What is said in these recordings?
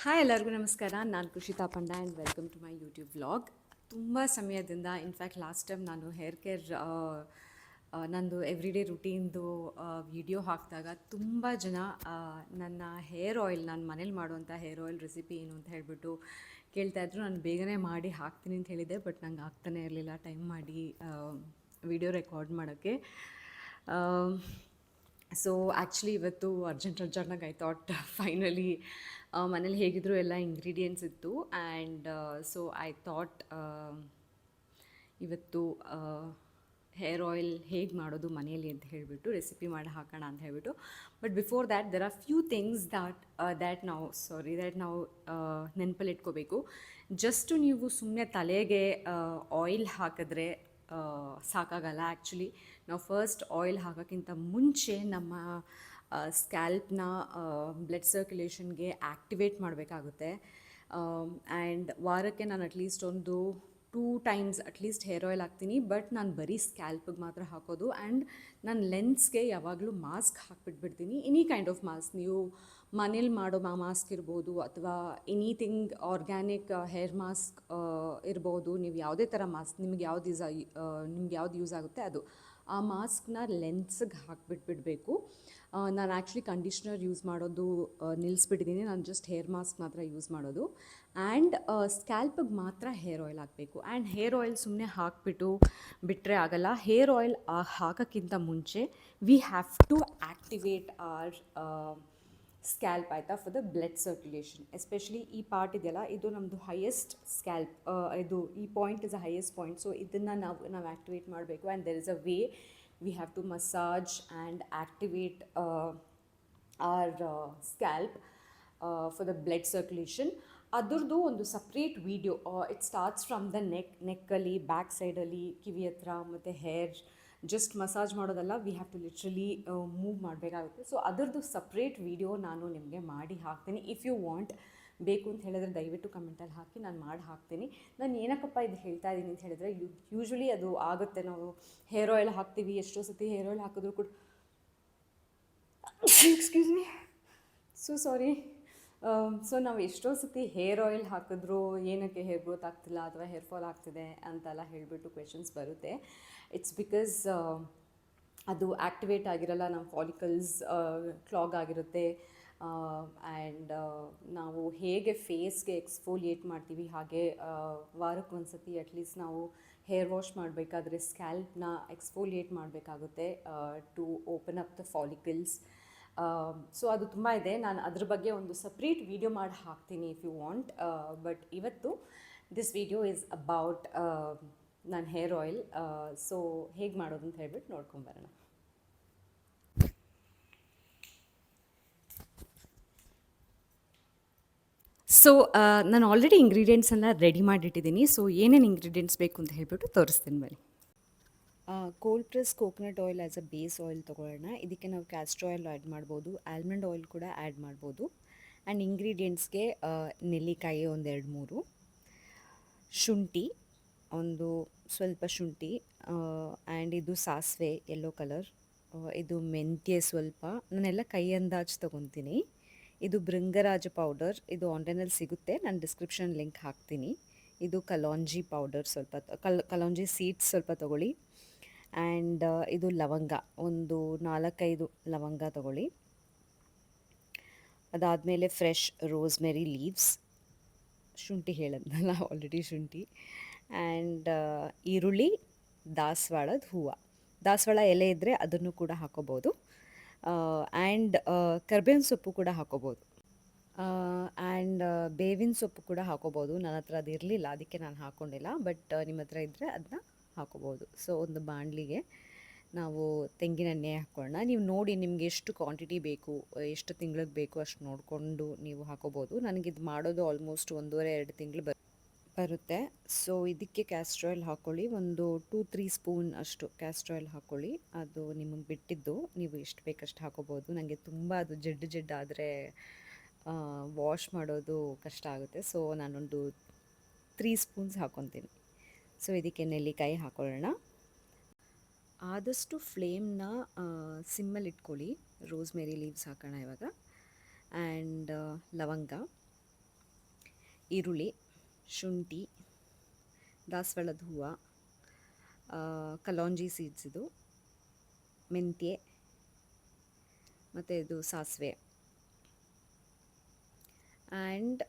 Hi ಎಲ್ಲರಿಗೂ ನಮಸ್ಕಾರ. ನಾನು Khushitha Panda and welcome to my YouTube vlog. ತುಂಬ ಸಮಯದಿಂದ ಇನ್ಫ್ಯಾಕ್ಟ್ ಲಾಸ್ಟ್ ಟೈಮ್ ನಾನು ಹೇರ್ ಕೇರ್ ನಂದು ಎವ್ರಿಡೇ ರುಟೀನ್ದು ವಿಡಿಯೋ ಹಾಕಿದಾಗ ತುಂಬ ಜನ ನನ್ನ ಹೇರ್ ಆಯಿಲ್, ನಾನು ಮನೇಲಿ ಮಾಡುವಂಥ ಹೇರ್ ಆಯಿಲ್ ರೆಸಿಪಿ ಏನು ಅಂತ ಹೇಳಿಬಿಟ್ಟು ಕೇಳ್ತಾಯಿದ್ರು. ನಾನು ಬೇಗನೆ ಮಾಡಿ ಹಾಕ್ತೀನಿ ಅಂತ ಹೇಳಿದ್ದೆ, ಬಟ್ ನಂಗೆ ಆಗ್ತಾನೆ ಇರಲಿಲ್ಲ ಟೈಮ್ ಮಾಡಿ ವಿಡಿಯೋ ರೆಕಾರ್ಡ್ ಮಾಡೋಕ್ಕೆ. ಸೊ ಆ್ಯಕ್ಚುಲಿ ಇವತ್ತು ಅರ್ಜೆಂಟಾಗಿ ಐ ಥಾಟ್ ಫೈನಲಿ ಮನೇಲಿ ಹೇಗಿದ್ರು ಎಲ್ಲ ಇಂಗ್ರೀಡಿಯೆಂಟ್ಸ್ ಇತ್ತು ಆ್ಯಂಡ್ ಸೊ ಐ ಥಾಟ್ ಇವತ್ತು ಹೇರ್ ಆಯಿಲ್ ಹೇಗೆ ಮಾಡೋದು ಮನೆಯಲ್ಲಿ ಅಂತ ಹೇಳಿಬಿಟ್ಟು ರೆಸಿಪಿ ಮಾಡಿ ಹಾಕೋಣ ಅಂತ ಹೇಳಿಬಿಟ್ಟು. But before that there are few things that ನಾವು ನೆನಪಲ್ಲಿ ಇಟ್ಕೋಬೇಕು. ಜಸ್ಟು ನೀವು ಸುಮ್ಮನೆ ತಲೆಗೆ ಆಯಿಲ್ ಹಾಕಿದ್ರೆ ಸಾಕಾಗಲ್ಲ. ಆ್ಯಕ್ಚುಲಿ ನಾವು ಫಸ್ಟ್ ಆಯಿಲ್ ಹಾಕೋಕ್ಕಿಂತ ಮುಂಚೆ ನಮ್ಮ ಸ್ಕ್ಯಾಲ್ಪ್ನ ಬ್ಲಡ್ ಸರ್ಕ್ಯುಲೇಷನ್ಗೆ ಆ್ಯಕ್ಟಿವೇಟ್ ಮಾಡಬೇಕಾಗುತ್ತೆ. ಆ್ಯಂಡ್ ವಾರಕ್ಕೆ ನಾನು ಅಟ್ಲೀಸ್ಟ್ ಒಂದು 2 ಟೈಮ್ಸ್ ಅಟ್ಲೀಸ್ಟ್ ಹೇರ್ ಆಯಿಲ್ ಹಾಕ್ತೀನಿ. ಬಟ್ ನಾನು ಬರೀ ಸ್ಕ್ಯಾಲ್ಪಿಗೆ ಮಾತ್ರ ಹಾಕೋದು. ಆ್ಯಂಡ್ ನಾನು ಲೆನ್ಸ್ಗೆ ಯಾವಾಗಲೂ ಮಾಸ್ಕ್ ಹಾಕ್ಬಿಟ್ಬಿಡ್ತೀನಿ. ಎನಿ ಕೈಂಡ್ ಆಫ್ ಮಾಸ್ಕ್, ನೀವು ಮನೇಲಿ ಮಾಡೋ ಮಾಸ್ಕ್ ಇರ್ಬೋದು ಅಥವಾ ಎನಿಥಿಂಗ್ ಆರ್ಗ್ಯಾನಿಕ್ ಹೇರ್ ಮಾಸ್ಕ್ ಇರ್ಬೋದು. ನೀವು ಯಾವುದೇ ಥರ ಮಾಸ್ಕ್ ನಿಮ್ಗೆ ಯಾವ್ದು ಯೂಸ್ ಆಗುತ್ತೆ ಅದು, ಆ ಮಾಸ್ಕ್ನ ಲೆನ್ಸ್ಗೆ ಹಾಕ್ಬಿಟ್ಬಿಡಬೇಕು. ನಾನು ಆ್ಯಕ್ಚುಲಿ ಕಂಡೀಷ್ನರ್ ಯೂಸ್ ಮಾಡೋದು ನಿಲ್ಲಿಸ್ಬಿಟ್ಟಿದ್ದೀನಿ. ನಾನು ಜಸ್ಟ್ ಹೇರ್ ಮಾಸ್ಕ್ ಮಾತ್ರ ಯೂಸ್ ಮಾಡೋದು. ಆ್ಯಂಡ್ ಸ್ಕ್ಯಾಲ್ಪಿಗೆ ಮಾತ್ರ ಹೇರ್ ಆಯಿಲ್ ಹಾಕಬೇಕು. ಆ್ಯಂಡ್ ಹೇರ್ ಆಯಿಲ್ ಸುಮ್ಮನೆ ಹಾಕಿಬಿಟ್ಟು ಬಿಟ್ಟರೆ ಆಗಲ್ಲ. ಹೇರ್ ಆಯಿಲ್ ಹಾಕೋಕ್ಕಿಂತ ಮುಂಚೆ we have to activate our scalp, ಆಯಿತಾ, for the blood circulation. Especially ಈ ಪಾರ್ಟ್ ಇದೆಯಲ್ಲ, ಇದು ನಮ್ಮದು ಹೈಯೆಸ್ಟ್ ಸ್ಕ್ಯಾಲ್ಪ್, ಈ point is a highest point. So ಇದನ್ನು ನಾವು ಆ್ಯಕ್ಟಿವೇಟ್ ಮಾಡಬೇಕು. And there is a way we have to massage and activate our scalp for the blood circulation. ಅದರದ್ದು ಒಂದು separate video, it starts from the ನೆಕ್ಕಲ್ಲಿ, back ಸೈಡಲ್ಲಿ, ಕಿವಿ ಹತ್ರ ಮತ್ತು ಹೇರ್ ಜಸ್ಟ್ ಮಸಾಜ್ ಮಾಡೋದಲ್ಲ, we have to literally move ಮಾಡಬೇಕಾಗುತ್ತೆ. So ಅದರದ್ದು ಸಪ್ರೇಟ್ ವಿಡಿಯೋ ನಾನು ನಿಮಗೆ ಮಾಡಿ ಹಾಕ್ತೀನಿ. ಇಫ್ ಯು ವಾಂಟ್, ಬೇಕು ಅಂತ ಹೇಳಿದ್ರೆ ದಯವಿಟ್ಟು ಕಮೆಂಟಲ್ಲಿ ಹಾಕಿ, ನಾನು ಮಾಡಿ ಹಾಕ್ತೀನಿ. ನಾನು ಏನಕ್ಕಪ್ಪ ಇದು ಹೇಳ್ತಾ ಇದ್ದೀನಿ ಅಂತ ಹೇಳಿದ್ರೆ, ಯೂಶ್ವಲಿ ಅದು ಆಗುತ್ತೆ. ನಾವು ಹೇರ್ ಆಯಿಲ್ ಹಾಕ್ತೀವಿ, ಎಷ್ಟೋ ಸತಿ ಹೇರ್ ಆಯಿಲ್ ಹಾಕಿದ್ರು ಕೂಡ excuse me, so sorry. So ನಾವು ಎಷ್ಟೋ ಸತಿ ಹೇರ್ ಆಯಿಲ್ ಹಾಕಿದ್ರು ಏನಕ್ಕೆ ಹೇರ್ ಗ್ರೋತ್ ಆಗ್ತಿಲ್ಲ ಅಥವಾ ಹೇರ್ ಫಾಲ್ ಆಗ್ತಿದೆ ಅಂತೆಲ್ಲ ಹೇಳಿಬಿಟ್ಟು ಕ್ವೆಶನ್ಸ್ ಬರುತ್ತೆ. ಇಟ್ಸ್ ಬಿಕಾಸ್ ಅದು ಆ್ಯಕ್ಟಿವೇಟ್ ಆಗಿರಲ್ಲ, ನಮ್ಮ ಫಾಲಿಕಲ್ಸ್ ಕ್ಲಾಗ್ ಆಗಿರುತ್ತೆ. ಆ್ಯಂಡ್ ನಾವು ಹೇಗೆ ಫೇಸ್ಗೆ ಎಕ್ಸ್ಫೋಲಿಯೇಟ್ ಮಾಡ್ತೀವಿ, ಹಾಗೆ ವಾರಕ್ಕೊಂದು ಸತಿ ಅಟ್ಲೀಸ್ಟ್ ನಾವು ಹೇರ್ ವಾಶ್ ಮಾಡಬೇಕಾದ್ರೆ ಸ್ಕ್ಯಾಲ್ಪ್ನ ಎಕ್ಸ್ಫೋಲಿಯೇಟ್ ಮಾಡಬೇಕಾಗುತ್ತೆ to open up the follicles. So ಅದು ತುಂಬ ಇದೆ. ನಾನು ಅದ್ರ ಬಗ್ಗೆ ಒಂದು ಸಪ್ರೇಟ್ ವಿಡಿಯೋ ಮಾಡಿ ಹಾಕ್ತೀನಿ ಇಫ್ ಯು ವಾಂಟ್. ಬಟ್ ಇವತ್ತು ದಿಸ್ ವಿಡಿಯೋ ಈಸ್ ಅಬೌಟ್ ನನ್ನ ಹೇರ್ ಆಯಿಲ್. ಸೊ ಹೇಗೆ ಮಾಡೋದು ಅಂತ ಹೇಳ್ಬಿಟ್ಟು ನೋಡ್ಕೊಂಬರೋಣ. ಸೊ ನಾನು ಆಲ್ರೆಡಿ ಇಂಗ್ರೀಡಿಯೆಂಟ್ಸನ್ನು ರೆಡಿ ಮಾಡಿಟ್ಟಿದ್ದೀನಿ. ಸೊ ಏನೇನು ಇಂಗ್ರೀಡಿಯೆಂಟ್ಸ್ ಬೇಕು ಅಂತ ಹೇಳ್ಬಿಟ್ಟು ತೋರಿಸ್ತೀನಿ ಬನ್ನಿ. Cold press coconut oil as a base oil ತೊಗೊಳ್ಳೋಣ. ಇದಕ್ಕೆ ನಾವು ಕ್ಯಾಸ್ಟರ್ ಆಯಿಲ್ ಆ್ಯಡ್ ಮಾಡ್ಬೋದು, ಆಲ್ಮಂಡ್ ಆಯಿಲ್ ಕೂಡ ಆ್ಯಡ್ ಮಾಡ್ಬೋದು. ಆ್ಯಂಡ್ ಇಂಗ್ರೀಡಿಯೆಂಟ್ಸ್ಗೆ ನೆಲ್ಲಿಕಾಯಿ ಒಂದು 2-3, ಶುಂಠಿ ಒಂದು ಸ್ವಲ್ಪ ಶುಂಠಿ, ಆ್ಯಂಡ್ ಇದು ಸಾಸಿವೆ ಯೆಲ್ಲೋ ಕಲರ್, ಇದು ಮೆಂತ್ಯ ಸ್ವಲ್ಪ, ನಾನೆಲ್ಲ ಕೈ ಅಂದಾಜು ತೊಗೊತೀನಿ. ಇದು ಭೃಂಗರಾಜ ಪೌಡರ್, ಇದು ಆನ್ಲೈನಲ್ಲಿ ಸಿಗುತ್ತೆ, ನಾನು ಡಿಸ್ಕ್ರಿಪ್ಷನ್ ಲಿಂಕ್ ಹಾಕ್ತೀನಿ. ಇದು ಕಲಾಂಜಿ ಪೌಡರ್ ಸ್ವಲ್ಪ, ಕಲಾಂಜಿ ಸೀಡ್ಸ್ ಸ್ವಲ್ಪ ತೊಗೊಳ್ಳಿ. ಆ್ಯಂಡ್ ಇದು ಲವಂಗ ಒಂದು 4-5 ಲವಂಗ ತೊಗೊಳ್ಳಿ. ಅದಾದಮೇಲೆ ಫ್ರೆಶ್ ರೋಸ್ಮೆರಿ ಲೀವ್ಸ್, ಶುಂಠಿ ಹೇಳಿದ್ನಲ್ಲ ಆಲ್ರೆಡಿ ಶುಂಠಿ. ಆ್ಯಂಡ್ ಈರುಳ್ಳಿ, ದಾಸವಾಳದ ಹೂವು, ದಾಸವಾಳ ಎಲೆ ಇದ್ದರೆ ಅದನ್ನು ಕೂಡ ಹಾಕೋಬೋದು. ಆ್ಯಂಡ್ ಕರ್ಬೇವಿನ ಸೊಪ್ಪು ಕೂಡ ಹಾಕೋಬೋದು. ಆ್ಯಂಡ್ ಬೇವಿನ ಸೊಪ್ಪು ಕೂಡ ಹಾಕೋಬೋದು. ನನ್ನ ಹತ್ರ ಅದು ಇರಲಿಲ್ಲ, ಅದಕ್ಕೆ ನಾನು ಹಾಕ್ಕೊಂಡಿಲ್ಲ. ಬಟ್ ನಿಮ್ಮ ಹತ್ರ ಇದ್ದರೆ ಅದನ್ನ ಹಾಕೋಬೋದು. ಸೊ ಒಂದು ಬಾಣಲಿಗೆ ನಾವು ತೆಂಗಿನೆಣ್ಣೆ ಹಾಕ್ಕೊಳ್ಳೋಣ. ನೀವು ನೋಡಿ ನಿಮ್ಗೆ ಎಷ್ಟು ಕ್ವಾಂಟಿಟಿ ಬೇಕು, ಎಷ್ಟು ತಿಂಗಳಿಗೆ ಬೇಕು ಅಷ್ಟು ನೋಡಿಕೊಂಡು ನೀವು ಹಾಕೋಬೋದು. ನನಗಿದು ಮಾಡೋದು ಆಲ್ಮೋಸ್ಟ್ 1.5-2 ತಿಂಗಳು ಬರುತ್ತೆ. ಸೊ ಇದಕ್ಕೆ ಕ್ಯಾಸ್ಟರ್ ಆಯಿಲ್ ಹಾಕ್ಕೊಳ್ಳಿ. ಒಂದು 2-3 ಸ್ಪೂನ್ ಅಷ್ಟು ಕ್ಯಾಸ್ಟರ್ ಆಯಿಲ್ ಹಾಕ್ಕೊಳ್ಳಿ. ಅದು ನಿಮಗೆ ಬಿಟ್ಟಿದ್ದು, ನೀವು ಎಷ್ಟು ಬೇಕಷ್ಟು ಹಾಕೋಬೋದು. ನನಗೆ ತುಂಬ ಅದು ಜಡ್ಡು ಆದರೆ ವಾಶ್ ಮಾಡೋದು ಕಷ್ಟ ಆಗುತ್ತೆ. ಸೊ ನಾನೊಂದು 3 ಸ್ಪೂನ್ಸ್ ಹಾಕ್ಕೊತೀನಿ. ಸೊ ಇದಕ್ಕೆ ನೆಲ್ಲಿಕಾಯಿ ಹಾಕ್ಕೊಳ್ಳೋಣ. ಆದಷ್ಟು ಫ್ಲೇಮ್ನ ಸಿಮ್ಮಲ್ಲಿ ಇಟ್ಕೊಳ್ಳಿ. ರೋಸ್ಮೆರಿ ಲೀವ್ಸ್ ಹಾಕೋಣ ಇವಾಗ. ಆ್ಯಂಡ್ ಲವಂಗ, ಈರುಳ್ಳಿ, ಶುಂಠಿ, ದಾಸವಾಳದ ಹೂವು, ಕಲೋಂಜಿ ಸೀಡ್ಸ್ ಇದು, ಮೆಂತ್ಯ ಮತ್ತು ಇದು ಸಾಸಿವೆ. ಆ್ಯಂಡ್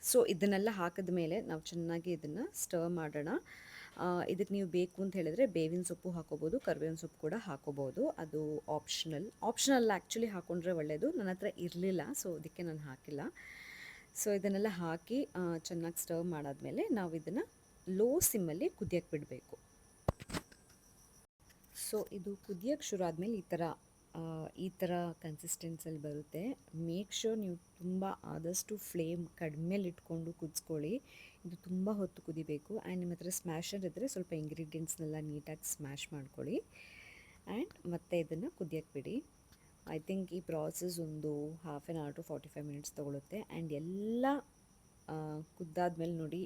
ಸೊ ಇದನ್ನೆಲ್ಲ ಹಾಕಿದ ಮೇಲೆ ನಾವು ಚೆನ್ನಾಗಿ ಇದನ್ನು ಸ್ಟರ್ ಮಾಡೋಣ. ಇದಕ್ಕೆ ನೀವು ಬೇಕು ಅಂತ ಹೇಳಿದ್ರೆ ಬೇವಿನ ಸೊಪ್ಪು ಹಾಕೋಬೋದು, ಕರಿಬೇವಿನ ಸೊಪ್ಪು ಕೂಡ ಹಾಕೋಬೋದು. ಅದು ಆಪ್ಷನಲ್ ಆ್ಯಕ್ಚುಲಿ ಹಾಕ್ಕೊಂಡ್ರೆ ಒಳ್ಳೆಯದು. ನನ್ನ ಹತ್ರ ಇರಲಿಲ್ಲ, ಸೊ ಅದಕ್ಕೆ ನಾನು ಹಾಕಿಲ್ಲ. ಸೊ ಇದನ್ನೆಲ್ಲ ಹಾಕಿ ಚೆನ್ನಾಗಿ ಸ್ಟರ್ ಮಾಡಾದಮೇಲೆ ನಾವು ಇದನ್ನು ಲೋ ಸಿಮ್ಮಲ್ಲಿ ಕುದಿಯಕ್ಕೆ ಬಿಡಬೇಕು. ಸೊ ಇದು ಕುದಿಯೋಕ್ಕೆ ಶುರು ಆದಮೇಲೆ ಈ ಥರ ಕನ್ಸಿಸ್ಟೆನ್ಸಲ್ಲಿ ಬರುತ್ತೆ. ಮೇಕ್ ಶ್ಯೂರ್ ನೀವು ತುಂಬ ಆದಷ್ಟು ಫ್ಲೇಮ್ ಕಡಿಮೆಲಿಟ್ಕೊಂಡು ಕುದಿಸ್ಕೊಳ್ಳಿ. ಇದು ತುಂಬ ಹೊತ್ತು ಕುದಿಬೇಕು. ಆ್ಯಂಡ್ ನಿಮ್ಮ ಹತ್ರ ಸ್ಮ್ಯಾಶರ್ ಇದ್ದರೆ ಸ್ವಲ್ಪ ಇಂಗ್ರೀಡಿಯೆಂಟ್ಸ್ನೆಲ್ಲ ನೀಟಾಗಿ ಸ್ಮ್ಯಾಶ್ ಮಾಡ್ಕೊಳ್ಳಿ. ಆ್ಯಂಡ್ ಮತ್ತೆ ಇದನ್ನು ಕುದಿಯೋಕ್ಕೆ ಬಿಡಿ. ಐ ಥಿಂಕ್ ಈ ಪ್ರಾಸೆಸ್ ಒಂದು half an hour to 45 minutes ತೊಗೊಳುತ್ತೆ. ಆ್ಯಂಡ್ ಎಲ್ಲ ಕುದ್ದಾದ್ಮೇಲೆ ನೋಡಿ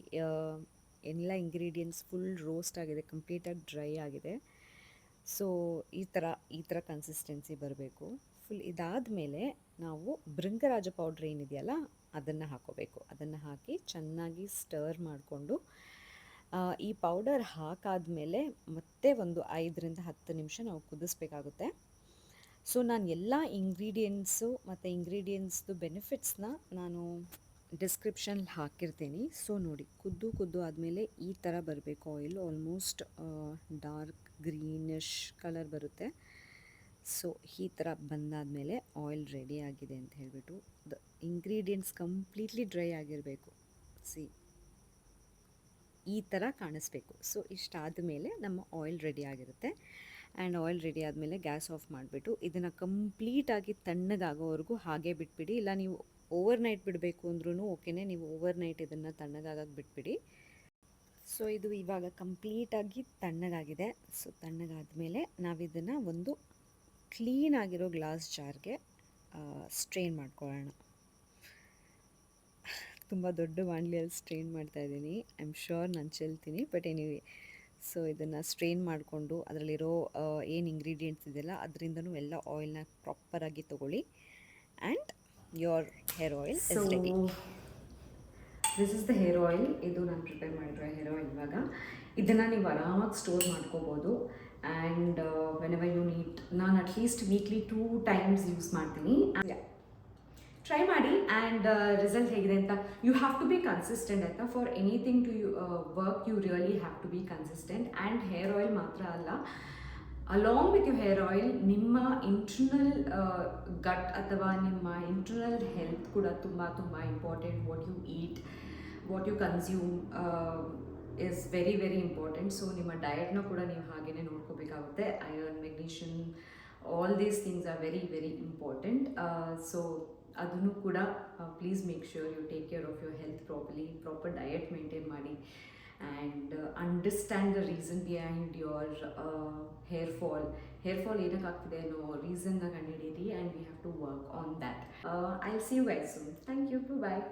ಎಲ್ಲ ಇಂಗ್ರೀಡಿಯೆಂಟ್ಸ್ ಫುಲ್ ರೋಸ್ಟ್ ಆಗಿದೆ, ಕಂಪ್ಲೀಟಾಗಿ ಡ್ರೈ ಆಗಿದೆ. ಸೊ ಈ ಥರ ಕನ್ಸಿಸ್ಟೆನ್ಸಿ ಬರಬೇಕು. ಫುಲ್ ಇದಾದಮೇಲೆ ನಾವು ಭೃಂಗರಾಜ ಪೌಡ್ರ್ ಏನಿದೆಯಲ್ಲ ಅದನ್ನು ಹಾಕೋಬೇಕು. ಅದನ್ನು ಹಾಕಿ ಚೆನ್ನಾಗಿ ಸ್ಟರ್ ಮಾಡಿಕೊಂಡು ಈ ಪೌಡರ್ ಹಾಕಾದ್ಮೇಲೆ ಮತ್ತೆ ಒಂದು 5ರಿಂದ 10 ನಿಮಿಷ ನಾವು ಕುದಿಸ್ಬೇಕಾಗುತ್ತೆ. ಸೊ ನಾನು ಎಲ್ಲ ಇಂಗ್ರೀಡಿಯೆಂಟ್ಸು ಮತ್ತು ಇಂಗ್ರೀಡಿಯೆಂಟ್ಸ್ದು ಬೆನಿಫಿಟ್ಸ್ನ ನಾನು ಡಿಸ್ಕ್ರಿಪ್ಷನ್ಲಿ ಹಾಕಿರ್ತೀನಿ. ಸೊ ನೋಡಿ, ಕುದ್ದು ಆದಮೇಲೆ ಈ ಥರ ಬರಬೇಕು. Oil almost dark greenish colour ಬರುತ್ತೆ. ಸೊ ಈ ಥರ ಬಂದಾದಮೇಲೆ ಆಯಿಲ್ ರೆಡಿ ಆಗಿದೆ ಅಂತ ಹೇಳಿಬಿಟ್ಟು ದ ಇಂಗ್ರೀಡಿಯೆಂಟ್ಸ್ ಕಂಪ್ಲೀಟ್ಲಿ ಡ್ರೈ ಆಗಿರಬೇಕು. ಈ ಥರ ಕಾಣಿಸ್ಬೇಕು. ಸೊ ಇಷ್ಟಾದ ಮೇಲೆ ನಮ್ಮ ಆಯಿಲ್ ರೆಡಿ ಆಗಿರುತ್ತೆ. ಆ್ಯಂಡ್ ಆಯಿಲ್ ರೆಡಿ ಆದಮೇಲೆ ಗ್ಯಾಸ್ ಆಫ್ ಮಾಡಿಬಿಟ್ಟು ಇದನ್ನು ಕಂಪ್ಲೀಟಾಗಿ ತಣ್ಣಗಾಗೋವರೆಗೂ ಹಾಗೆ ಬಿಟ್ಬಿಡಿ. ಇಲ್ಲ ನೀವು ಓವರ್ ನೈಟ್ ಬಿಡಬೇಕು ಅಂದ್ರೂ ಓಕೆನೇ, ನೀವು ಓವರ್ ನೈಟ್ ಇದನ್ನು ತಣ್ಣಗಾಗಕ್ಕೆ ಬಿಟ್ಬಿಡಿ. ಸೊ ಇದು ಇವಾಗ ಕಂಪ್ಲೀಟಾಗಿ ತಣ್ಣಗಾಗಿದೆ. ಸೊ ತಣ್ಣಗಾದಮೇಲೆ ನಾವಿದನ್ನು ಒಂದು ಕ್ಲೀನಾಗಿರೋ ಗ್ಲಾಸ್ ಜಾರ್ಗೆ ಸ್ಟ್ರೈನ್ ಮಾಡ್ಕೊಳ್ಳೋಣ. ತುಂಬ ದೊಡ್ಡ ಬಾಣಲಿಯಲ್ಲಿ ಸ್ಟ್ರೈನ್ ಮಾಡ್ತಾಯಿದ್ದೀನಿ. ಐ ಆಮ್ ಶ್ಯೂರ್ ನಾನು ಚೆಲ್ತೀನಿ, ಬಟ್ ಎನಿವೆ. ಸೊ ಇದನ್ನು ಸ್ಟ್ರೈನ್ ಮಾಡಿಕೊಂಡು ಅದರಲ್ಲಿರೋ ಏನು ಇಂಗ್ರೀಡಿಯೆಂಟ್ಸ್ ಇದೆಯಲ್ಲ ಅದರಿಂದನೂ ಎಲ್ಲ ಆಯಿಲ್ನ ಪ್ರಾಪರಾಗಿ ತೊಗೊಳ್ಳಿ. And your hair oil is ready. This is the hair oil. ಇದು ನಾನು ಪ್ರಿಪೇರ್ ಮಾಡಿರೋ ಹೇರ್ ಆಯಿಲ್. ಇವಾಗ ಇದನ್ನು ನೀವು ಆರಾಮಾಗಿ ಸ್ಟೋರ್ ಮಾಡ್ಕೋಬೋದು. ಆ್ಯಂಡ್ ವೆನೆವರ್ ಯು ನೀಡ್, ನಾನು ಅಟ್ಲೀಸ್ಟ್ ವೀಕ್ಲಿ 2 ಟೈಮ್ಸ್ ಯೂಸ್ ಮಾಡ್ತೀನಿ. ಟ್ರೈ ಮಾಡಿ. ಆ್ಯಂಡ್ ರಿಸಲ್ಟ್ ಹೇಗಿದೆ ಅಂತ, you have to be consistent ಆಯಿತಾ. For anything to work you really have to be consistent. And hair oil ಮಾತ್ರ ಅಲ್ಲ, along with you hair oil ನಿಮ್ಮ internal gut ಅಥವಾ ನಿಮ್ಮ ಇಂಟರ್ನಲ್ ಹೆಲ್ತ್ ಕೂಡ ತುಂಬ ತುಂಬ important. What you eat, what you consume is very very important. So ನಿಮ್ಮ ಡಯಟ್ನ ಕೂಡ ನೀವು ಹಾಗೇ ನೋಡ್ಕೋಬೇಕಾಗುತ್ತೆ. Iron, magnesium, all these things are very very important. So ಅದನ್ನು ಕೂಡ please make sure you take care of your health properly, proper diet maintain ಮಾಡಿ. And understand the reason behind your hair fall ಏನಕ್ಕೆ ಆಗ್ತಿದೆ ಅನ್ನೋ ರೀಸನ್ನ ಕಂಡುಹಿಡೀರಿ. And we have to work on that. I will see you guys soon. Thank you. Bye.